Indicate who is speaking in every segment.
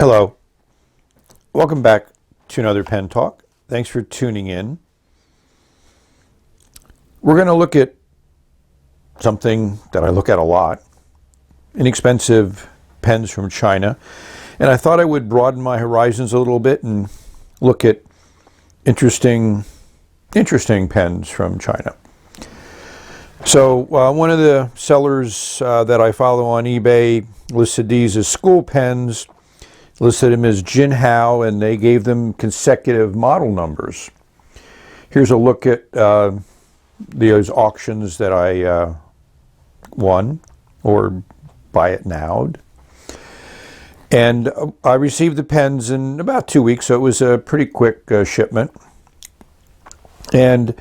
Speaker 1: Hello, welcome back to another Pen Talk. Thanks for tuning in. We're going to look at something that I look at a lot, inexpensive pens from China. And I thought I would broaden my horizons a little bit and look at interesting pens from China. So one of the sellers that I follow on eBay listed these as school pens, listed them as Jinhao, and they gave them consecutive model numbers. Here's a look at those auctions that I won, or buy it now. And I received the pens in about 2 weeks, so it was a pretty quick shipment. And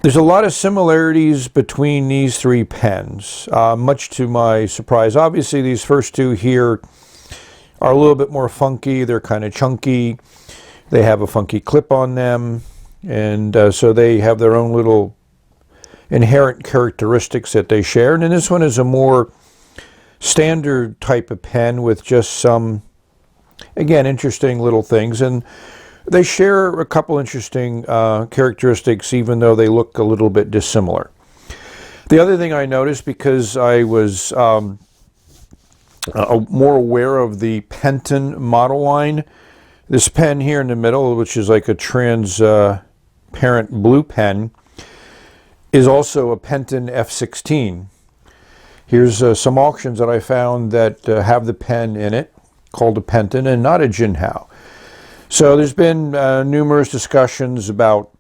Speaker 1: there's a lot of similarities between these three pens, much to my surprise. Obviously, these first two here are a little bit more funky. They're kind of chunky. They have a funky clip on them. And so they have their own little inherent characteristics that they share. And then this one is a more standard type of pen with just some, again, interesting little things. And they share a couple interesting characteristics, even though they look a little bit dissimilar. The other thing I noticed, because I was more aware of the Penton model line, this pen here in the middle, which is like a transparent blue pen, is also a Penton F16. Here's some auctions that I found that have the pen in it, called a Penton and not a Jinhao. So there's been numerous discussions about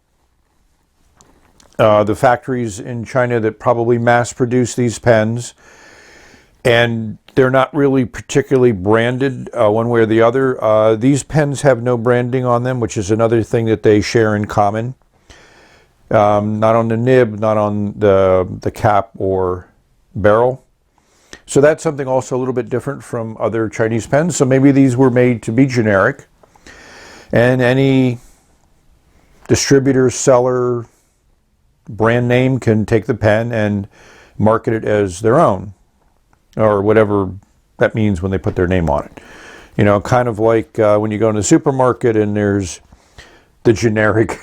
Speaker 1: the factories in China that probably mass produce these pens, and they're not really particularly branded one way or the other. These pens have no branding on them, which is another thing that they share in common. Not on the nib, not on the cap or barrel. So that's something also a little bit different from other Chinese pens. So maybe these were made to be generic, and any distributor, seller, brand name can take the pen and market it as their own, or whatever that means when they put their name on it. You know, kind of like when you go in the supermarket and there's the generic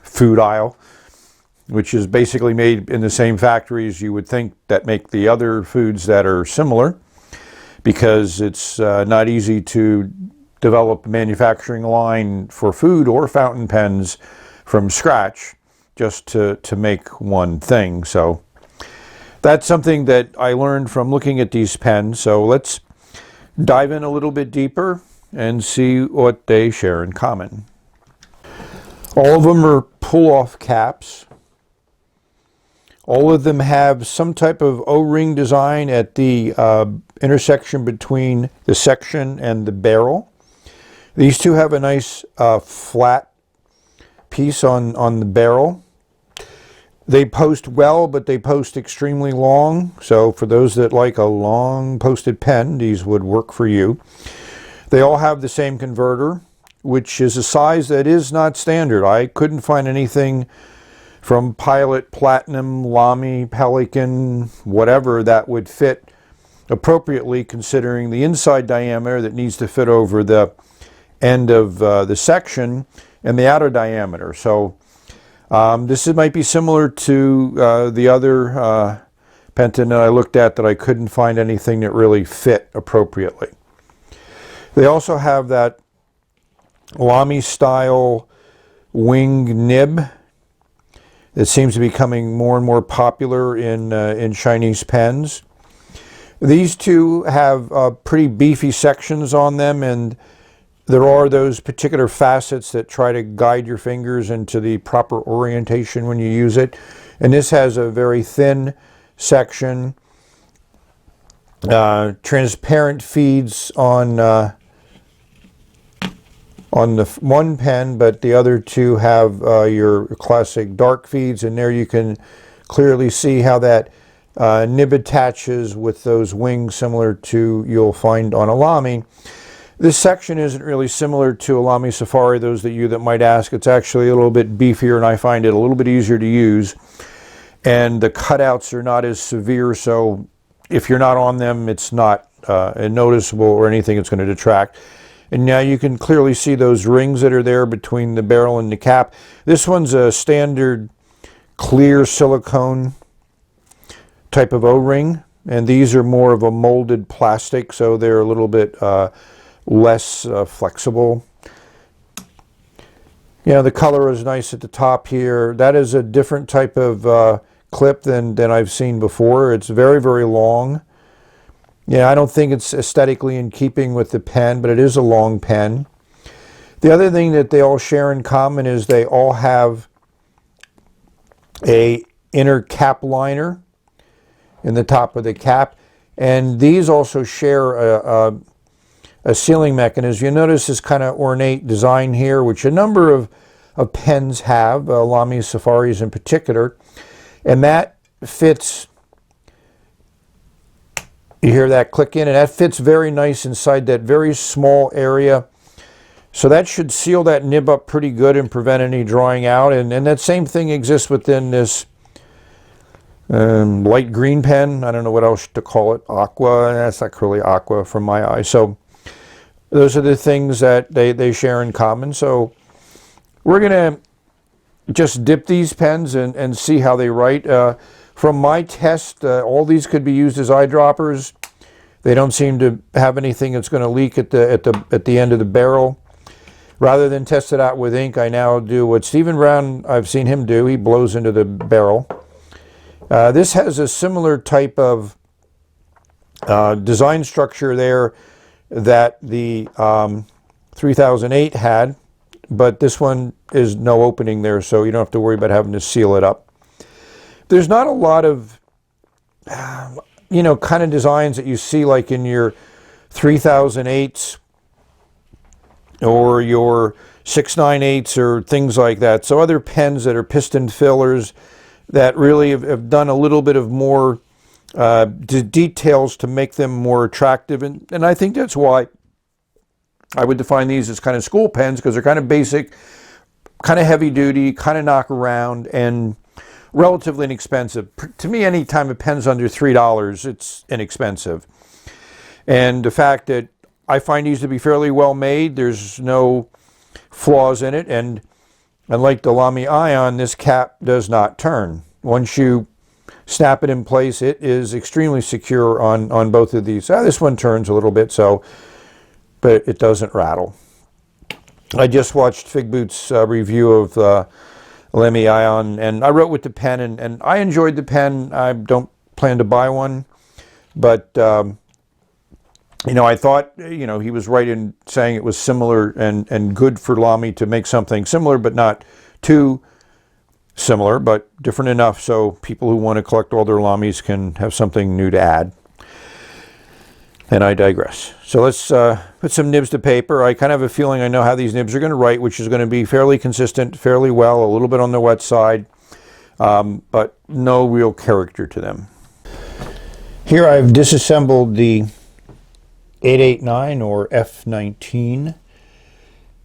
Speaker 1: food aisle, which is basically made in the same factories you would think that make the other foods that are similar, because it's not easy to develop a manufacturing line for food or fountain pens from scratch just to make one thing. So that's something that I learned from looking at these pens. So let's dive in a little bit deeper and see what they share in common. All of them are pull-off caps. All of them have some type of O-ring design at the intersection between the section and the barrel. These two have a nice flat piece on the barrel. They post well, but they post extremely long. So for those that like a long posted pen, these would work for you. They all have the same converter, which is a size that is not standard. I couldn't find anything from Pilot, Platinum, Lamy, Pelican, whatever, that would fit appropriately, considering the inside diameter that needs to fit over the end of the section and the outer diameter. So this might be similar to the other Penton that I looked at that I couldn't find anything that really fit appropriately. They also have that Lamy style wing nib. It seems to be becoming more and more popular in Chinese pens. These two have pretty beefy sections on them, and there are those particular facets that try to guide your fingers into the proper orientation when you use it. And this has a very thin section, transparent feeds on the one pen, but the other two have your classic dark feeds, and there you can clearly see how that nib attaches with those wings, similar to you'll find on a Lamy. This section isn't really similar to a Lamy Safari, those that might ask. It's actually a little bit beefier, and I find it a little bit easier to use. And the cutouts are not as severe, so if you're not on them, it's not noticeable or anything that's going to detract. And now you can clearly see those rings that are there between the barrel and the cap. This one's a standard clear silicone type of O-ring, and these are more of a molded plastic, so they're a little bit less flexible. Yeah, the color is nice at the top here. That is a different type of clip than I've seen before. It's very, very long. Yeah, I don't think it's aesthetically in keeping with the pen, but it is a long pen. The other thing that they all share in common is they all have a inner cap liner in the top of the cap, and these also share a sealing mechanism. You notice this kind of ornate design here, which a number of pens have, Lamy Safaris in particular, and that fits. You hear that click in, and that fits very nice inside that very small area. So that should seal that nib up pretty good and prevent any drawing out. And that same thing exists within this light green pen. I don't know what else to call it. Aqua. That's not really aqua from my eye. So those are the things that they share in common. So we're going to just dip these pens and see how they write. From my test, all these could be used as eyedroppers. They don't seem to have anything that's going to leak at the end of the barrel. Rather than test it out with ink, I now do what Stephen Brown, I've seen him do. He blows into the barrel. This has a similar type of design structure there that the 3008 had, but this one is no opening there, so you don't have to worry about having to seal it up. There's not a lot of, kind of designs that you see like in your 3008s or your 698s or things like that. So other pens that are piston fillers that really have done a little bit of more details to make them more attractive. And I think that's why I would define these as kind of school pens, because they're kind of basic, kind of heavy duty, kind of knock around, and relatively inexpensive. To me, any time a pen's under $3, it's inexpensive. And the fact that I find these to be fairly well made, there's no flaws in it, and unlike the Lamy Ion, this cap does not turn. Once you snap it in place, it is extremely secure on both of these. This one turns a little bit, but it doesn't rattle. I just watched Fig Boot's review of Lamy Ion, and I wrote with the pen, and I enjoyed the pen. I don't plan to buy one, but I thought he was right in saying it was similar and good for Lamy to make something similar, but not too similar, but different enough so people who want to collect all their Lamys can have something new to add. And I digress. So let's put some nibs to paper. I kind of have a feeling I know how these nibs are going to write, which is going to be fairly consistent, fairly well, a little bit on the wet side, but no real character to them. Here I've disassembled the 889 or F19.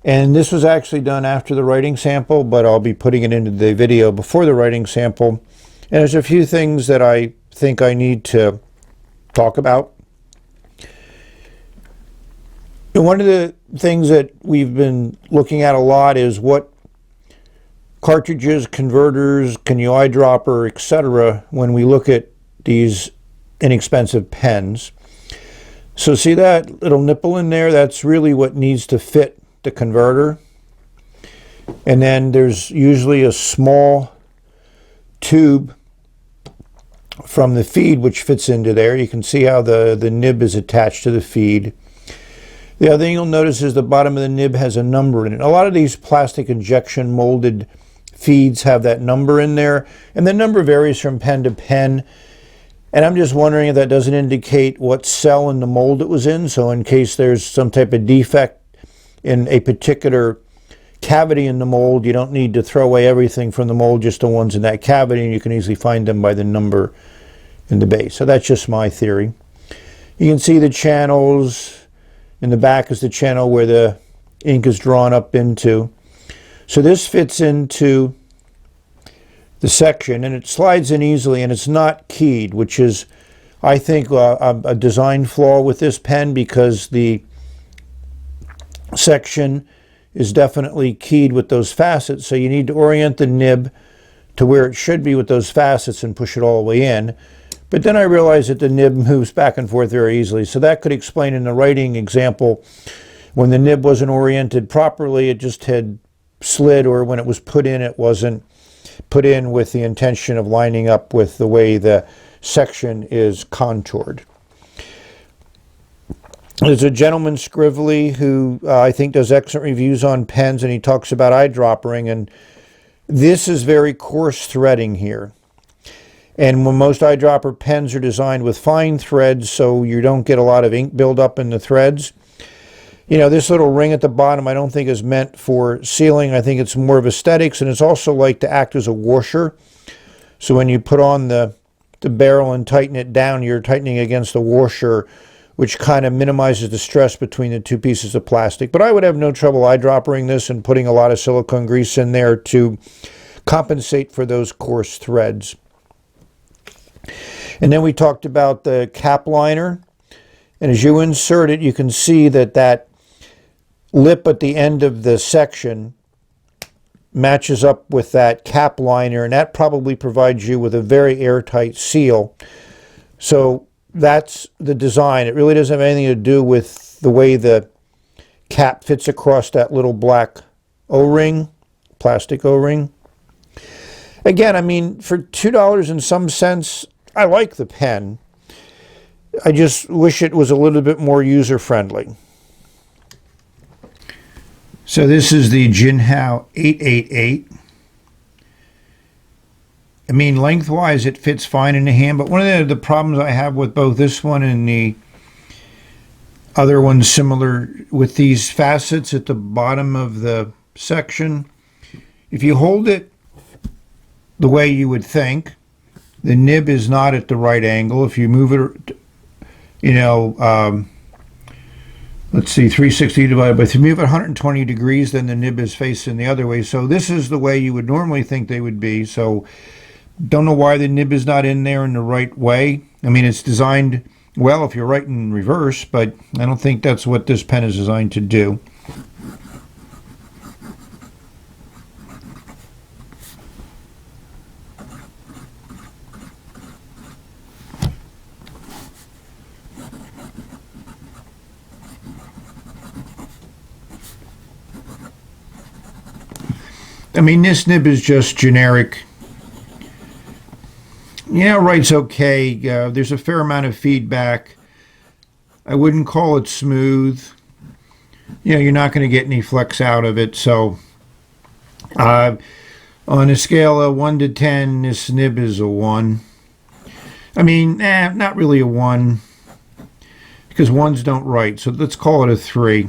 Speaker 1: And this was actually done after the writing sample, but I'll be putting it into the video before the writing sample. And there's a few things that I think I need to talk about. And one of the things that we've been looking at a lot is what cartridges, converters, can you eyedropper, etc. when we look at these inexpensive pens. So see that little nipple in there? That's really what needs to fit the converter. And then there's usually a small tube from the feed which fits into there. You can see how the nib is attached to the feed. The other thing you'll notice is the bottom of the nib has a number in it. A lot of these plastic injection molded feeds have that number in there, and the number varies from pen to pen. And I'm just wondering if that doesn't indicate what cell in the mold it was in. So in case there's some type of defect in a particular cavity in the mold, you don't need to throw away everything from the mold, just the ones in that cavity, and you can easily find them by the number in the base. So that's just my theory. You can see the channels. In the back is the channel where the ink is drawn up into. So this fits into the section, and it slides in easily, and it's not keyed, which is I think a design flaw with this pen, because the section is definitely keyed with those facets, so you need to orient the nib to where it should be with those facets and push it all the way in. But then I realized that the nib moves back and forth very easily, so that could explain in the writing example, when the nib wasn't oriented properly, it just had slid, or when it was put in, it wasn't put in with the intention of lining up with the way the section is contoured. There's a gentleman, Scrively, who I think does excellent reviews on pens, and he talks about eyedroppering, and this is very coarse threading here. And when most eyedropper pens are designed with fine threads so you don't get a lot of ink buildup in the threads, you know, this little ring at the bottom I don't think is meant for sealing. I think it's more of aesthetics, and it's also like to act as a washer. So when you put on the barrel and tighten it down, you're tightening against the washer, which kind of minimizes the stress between the two pieces of plastic. But I would have no trouble eyedroppering this and putting a lot of silicone grease in there to compensate for those coarse threads. And then we talked about the cap liner. And as you insert it, you can see that that lip at the end of the section matches up with that cap liner, and that probably provides you with a very airtight seal. So that's the design. It really doesn't have anything to do with the way the cap fits across that little black O-ring, plastic O-ring. Again, I mean, for $2 and some cents, I like the pen. I just wish it was a little bit more user-friendly. So this is the Jinhao 888. I mean, lengthwise it fits fine in the hand, but one of the problems I have with both this one and the other one similar with these facets at the bottom of the section, if you hold it the way you would think, the nib is not at the right angle. If you move it, you know, let's see, 360 divided by, if you move it 120 degrees, then the nib is facing the other way. So this is the way you would normally think they would be. So don't know why the nib is not in there in the right way. I mean, it's designed well if you're writing in reverse, but I don't think that's what this pen is designed to do. I mean, this nib is just generic. Yeah, writes okay. There's a fair amount of feedback. I wouldn't call it smooth. You know, you're not going to get any flex out of it. So on a scale of 1 to 10, this nib is a 1. I mean, not really a 1, because 1s don't write. So let's call it a 3.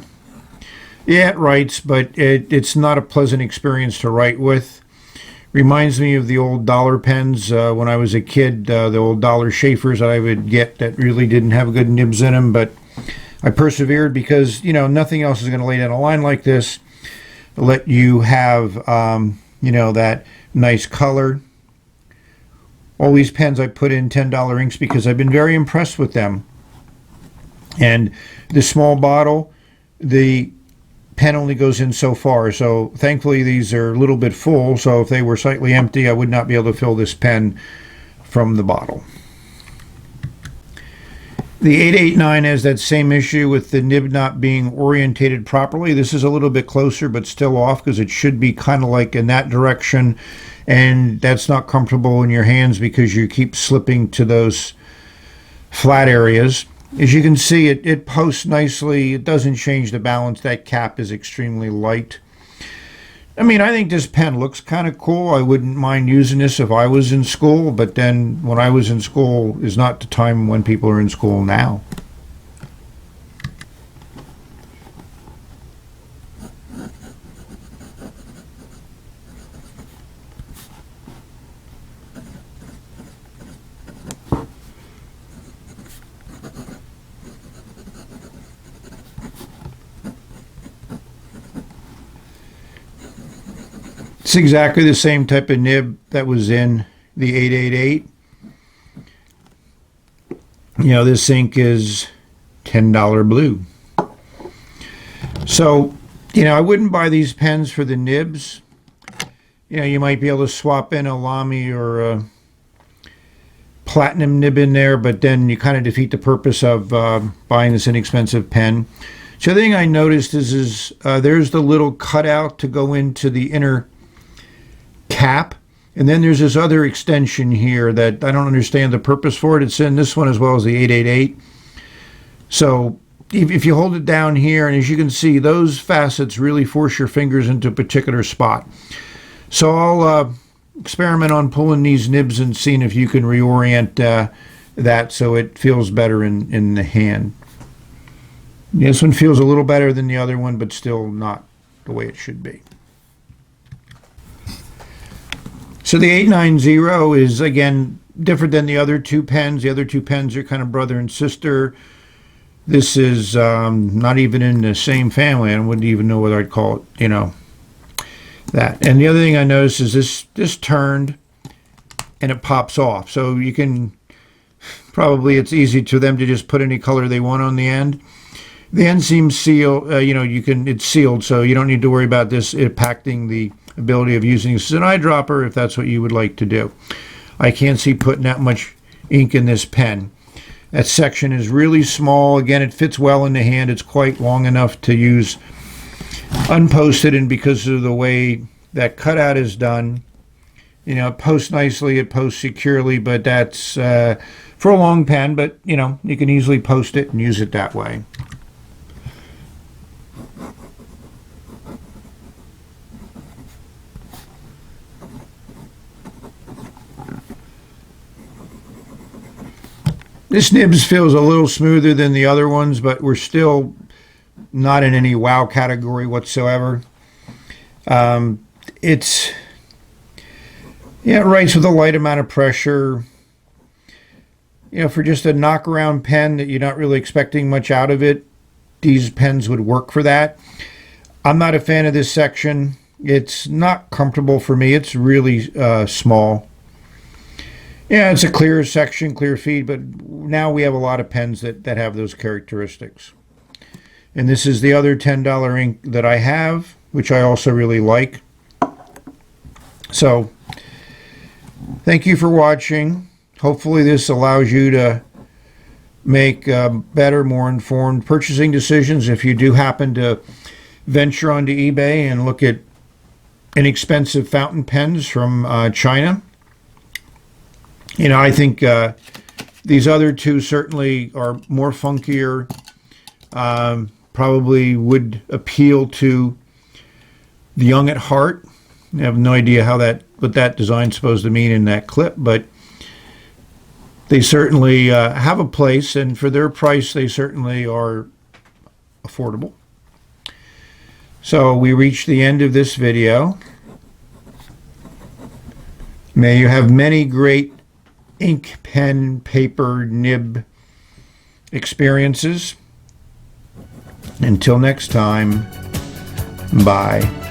Speaker 1: Yeah, it writes, but it's not a pleasant experience to write with. Reminds me of the old dollar pens when I was a kid, the old dollar Schaefers I would get that really didn't have good nibs in them, but I persevered because, you know, nothing else is going to lay down a line like this, let you have, you know, that nice color. All these pens I put in $10 inks because I've been very impressed with them. And the small bottle, the pen only goes in so far, so thankfully these are a little bit full, so if they were slightly empty I would not be able to fill this pen from the bottle. The 889 has that same issue with the nib not being orientated properly. This is a little bit closer but still off because it should be kind of like in that direction, and that's not comfortable in your hands because you keep slipping to those flat areas. As you can see, it posts nicely. It doesn't change the balance. That cap is extremely light. I mean, I think this pen looks kind of cool. I wouldn't mind using this if I was in school, but then when I was in school is not the time when people are in school now. It's exactly the same type of nib that was in the 888. You know, this ink is $10 blue. So, you know, I wouldn't buy these pens for the nibs. You know, you might be able to swap in a Lamy or a platinum nib in there, but then you kind of defeat the purpose of buying this inexpensive pen. So the thing I noticed is there's the little cutout to go into the inner cap. And then there's this other extension here that I don't understand the purpose for it. It's in this one as well as the 888. So if you hold it down here, and as you can see, those facets really force your fingers into a particular spot. So I'll experiment on pulling these nibs and seeing if you can reorient that so it feels better in the hand. This one feels a little better than the other one, but still not the way it should be. So the 890 is, again, different than the other two pens. The other two pens are kind of brother and sister. This is not even in the same family. I wouldn't even know whether I'd call it, you know, that. And the other thing I noticed is this turned and it pops off. So you can, probably it's easy to them to just put any color they want on the end. The inseam seal, you know, it's sealed, so you don't need to worry about this impacting the ability of using this as an eyedropper if that's what you would like to do. I can't see putting that much ink in this pen. That section is really small. Again, it fits well in the hand. It's quite long enough to use unposted, and because of the way that cutout is done, you know, it posts nicely, it posts securely, but that's for a long pen, but, you know, you can easily post it and use it that way. This nibs feels a little smoother than the other ones, but we're still not in any wow category whatsoever. It writes with a light amount of pressure. You know, for just a knockaround pen that you're not really expecting much out of it, these pens would work for that. I'm not a fan of this section. It's not comfortable for me. It's really small. Yeah, it's a clear section, clear feed, but now we have a lot of pens that have those characteristics. And this is the other $10 ink that I have, which I also really like. So, thank you for watching. Hopefully this allows you to make better, more informed purchasing decisions if you do happen to venture onto eBay and look at inexpensive fountain pens from China. You know, I think these other two certainly are more funkier, probably would appeal to the young at heart. I have no idea what that design's supposed to mean in that clip, but they certainly have a place, and for their price, they certainly are affordable. So we reached the end of this video. May you have many great ink, pen, paper, nib experiences. Until next time, bye.